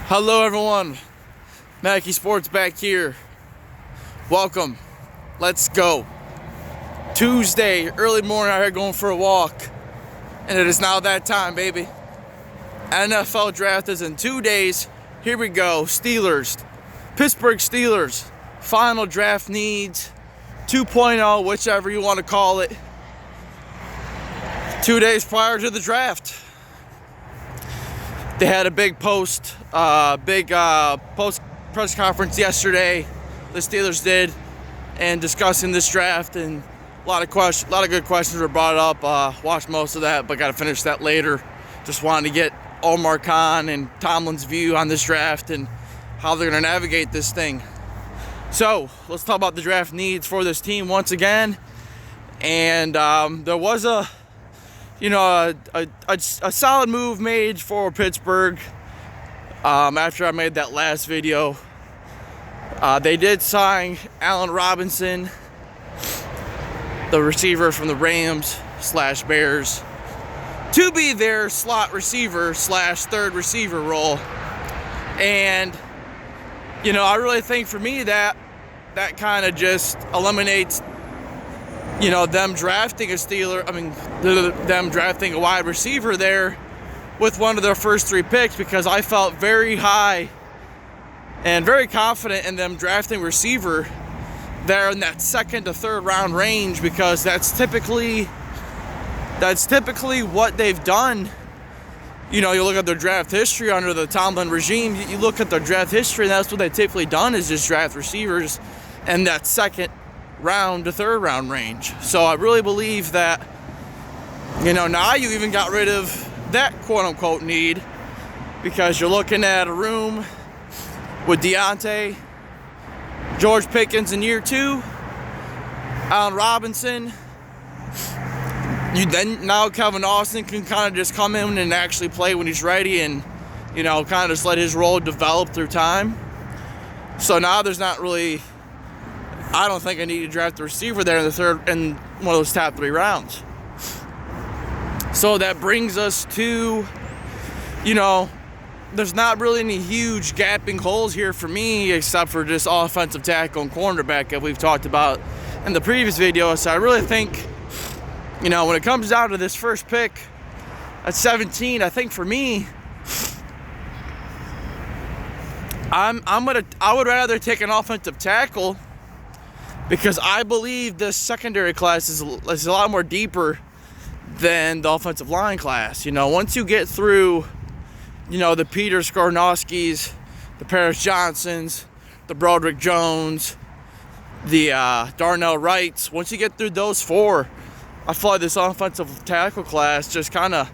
Hello everyone, Mackey Sports back here. Welcome, let's go. Tuesday, early morning out here going for a walk. And it is now that time, baby. NFL draft is in 2 days. Here we go, Steelers. Pittsburgh Steelers, final draft needs, 2.0, whichever you want to call it. 2 days prior to the draft. They had a big post press conference yesterday. The Steelers did, and discussing this draft, and a lot of good questions were brought up. Watched most of that, but got to finish that later. Just wanted to get Omar Khan and Tomlin's view on this draft and how they're going to navigate this thing. So let's talk about the draft needs for this team once again. And there was a solid move made for Pittsburgh after I made that last video. They did sign Allen Robinson, the receiver from the Rams/Bears, to be their slot receiver/third receiver role. And, I really think for me that kind of just eliminates them drafting them drafting a wide receiver there with one of their first 3 picks, because I felt very high and very confident in them drafting receiver there in that 2nd to 3rd round range, because that's typically what they've done. You look at their draft history under the Tomlin regime, you look at their draft history, and that's what they've typically done, is just draft receivers in that 2nd round to 3rd round range. So I really believe that, now you even got rid of that quote-unquote need, because you're looking at a room with Deontay, George Pickens in year 2, Allen Robinson. Now Kevin Austin can kind of just come in and actually play when he's ready, and kind of just let his role develop through time. So now there's not really, I don't think I need to draft the receiver there in one of those top 3 rounds. So that brings us to, there's not really any huge gaping holes here for me, except for just offensive tackle and cornerback that we've talked about in the previous video. So I really think, when it comes down to this first pick at 17, I think for me, I would rather take an offensive tackle, because I believe this secondary class is a lot more deeper than the offensive line class. Once you get through, the Peter Skornowskis, the Paris Johnsons, the Broderick Jones, the Darnell Wrights, once you get through those 4, I feel like this offensive tackle class just kind of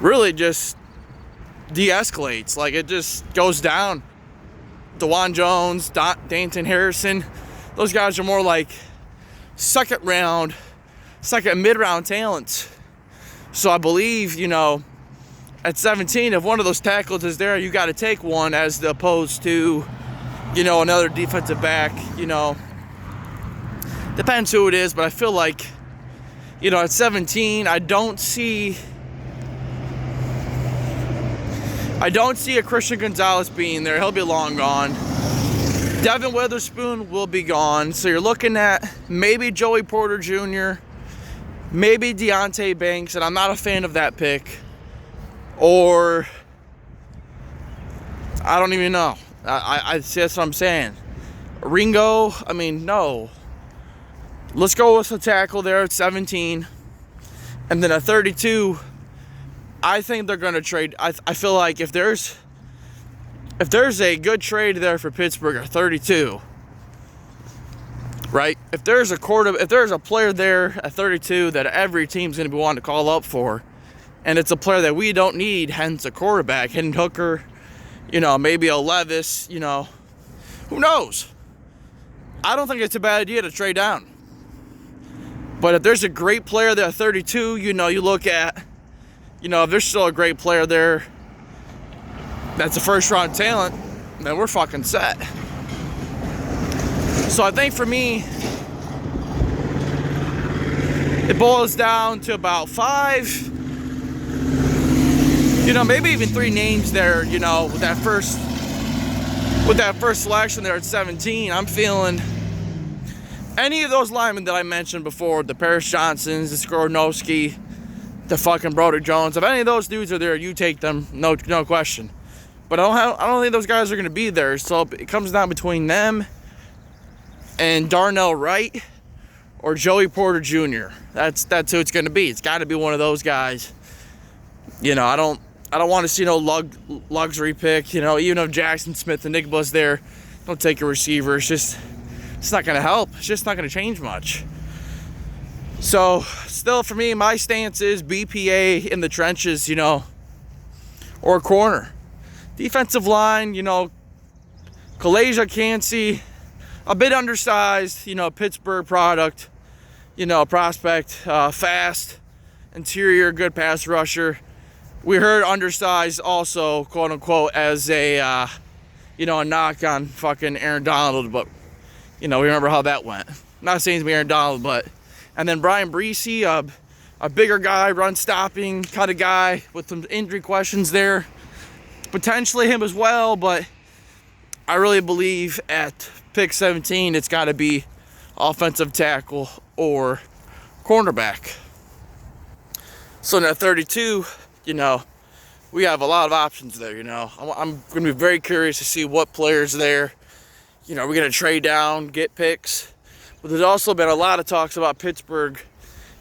really just de-escalates. Like, it just goes down. DeJuan Jones, Danton Harrison, those guys are more like second mid-round talents. So I believe, at 17, if one of those tackles is there, you got to take one, as opposed to, another defensive back. Depends who it is, but I feel like, at 17, I don't see a Christian Gonzalez being there. He'll be long gone. Devin Witherspoon will be gone. So you're looking at maybe Joey Porter Jr., maybe Deontay Banks, and I'm not a fan of that pick. Or, I don't even know. I that's what I'm saying. Ringo, no. Let's go with a tackle there at 17. And then at 32, I think they're going to trade. I feel like if there's a good trade there for Pittsburgh at 32, right? If there's a player there at 32 that every team's going to be wanting to call up for, and it's a player that we don't need, hence a quarterback, Hendon Hooker, maybe a Levis, who knows? I don't think it's a bad idea to trade down. But if there's a great player there at 32, you look at, if there's still a great player there that's a first-round talent, then we're fucking set. So I think for me, it boils down to about 5. maybe even 3 names there, with that first selection there at 17. I'm feeling any of those linemen that I mentioned before, the Paris Johnsons, the Skoronowski, the fucking Broderick Jones. If any of those dudes are there, you take them, no question. But I don't think those guys are going to be there. So it comes down between them and Darnell Wright or Joey Porter Jr. That's who it's going to be. It's got to be one of those guys. I don't want to see no luxury pick. Even if Jackson Smith and Nick there, don't take a receiver. It's not going to help. It's just not going to change much. So still, for me, my stance is BPA in the trenches, or corner. Defensive line, Kalaja Cansey, a bit undersized, Pittsburgh product, prospect, fast, interior, good pass rusher. We heard undersized also, quote unquote, as a, a knock on fucking Aaron Donald, but, we remember how that went. Not saying to be Aaron Donald, but, and then Brian Breesy, a bigger guy, run stopping kind of guy with some injury questions there. Potentially him as well, but I really believe at pick 17, it's got to be offensive tackle or cornerback. So in at 32, we have a lot of options there, I'm going to be very curious to see what players there. We're going to trade down, get picks. But there's also been a lot of talks about Pittsburgh,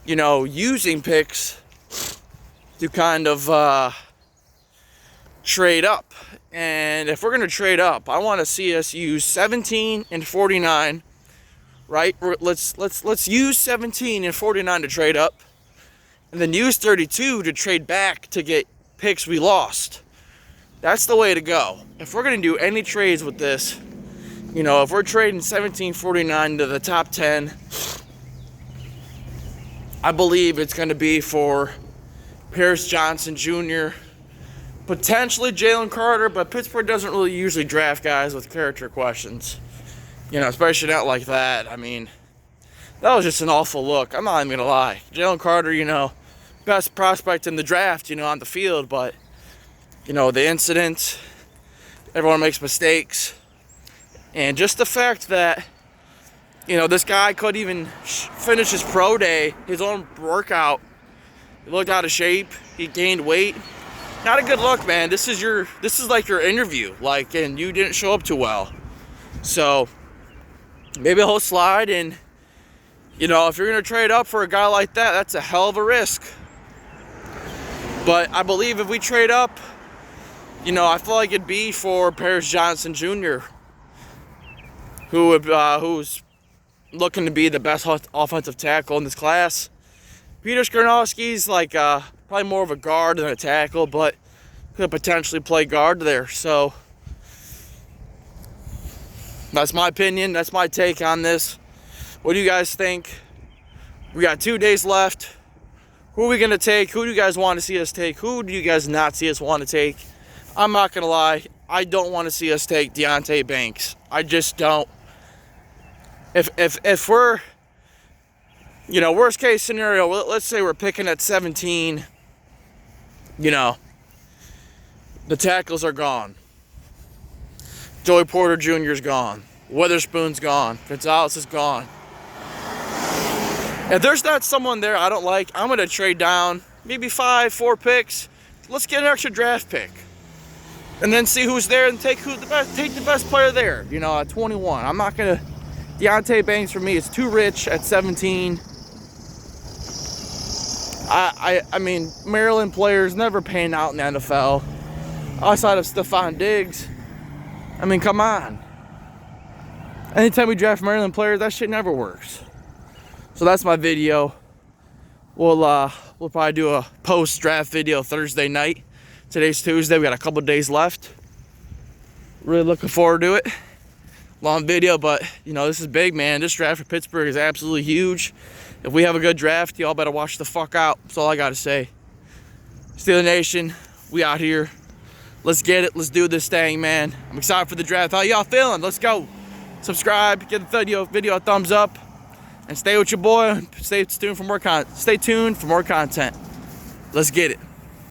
using picks to kind of trade up. And if we're going to trade up, I want to see us use 17 and 49, right? Let's use 17 and 49 to trade up, and then use 32 to trade back to get picks we lost. That's the way to go. If we're going to do any trades with this, if we're trading 17-49 to the top 10, I believe it's going to be for Paris Johnson Jr., potentially Jalen Carter, but Pittsburgh doesn't really usually draft guys with character questions. Especially not like that. I mean, that was just an awful look. I'm not even going to lie. Jalen Carter, best prospect in the draft, on the field, but, the incident, everyone makes mistakes. And just the fact that, this guy couldn't even finish his pro day, his own workout. He looked out of shape. He gained weight. Not a good look, man. This is like your interview, and you didn't show up too well. So maybe he'll slide, and if you're gonna trade up for a guy like that, that's a hell of a risk. But I believe if we trade up, I feel like it'd be for Paris Johnson Jr., who's looking to be the best offensive tackle in this class. Peter Skoronowski's probably more of a guard than a tackle, but could potentially play guard there. So that's my opinion. That's my take on this. What do you guys think? We got 2 days left. Who are we going to take? Who do you guys want to see us take? Who do you guys not see us want to take? I'm not going to lie. I don't want to see us take Deonte Banks. I just don't. If we're, worst case scenario, let's say we're picking at 17, the tackles are gone. Joey Porter Jr.'s gone. Witherspoon's gone. Gonzalez is gone. If there's not someone there I don't like, I'm going to trade down maybe 4 picks. Let's get an extra draft pick. And then see who's there and take the best player there, at 21. I'm not going to... Deonte Banks for me is too rich at 17. I mean, Maryland players never pan out in the NFL. Outside of Stephon Diggs. I mean, come on. Anytime we draft Maryland players, that shit never works. So that's my video. We'll probably do a post-draft video Thursday night. Today's Tuesday. We got a couple days left. Really looking forward to it. Long video, but this is big, man. This draft for Pittsburgh is absolutely huge. If we have a good draft, y'all better watch the fuck out. That's all I gotta say. Steeler Nation, we out here. Let's get it. Let's do this thing, man. I'm excited for the draft. How y'all feeling? Let's go. Subscribe, give the video a thumbs up, and stay with your boy. Stay tuned for more content. Let's get it.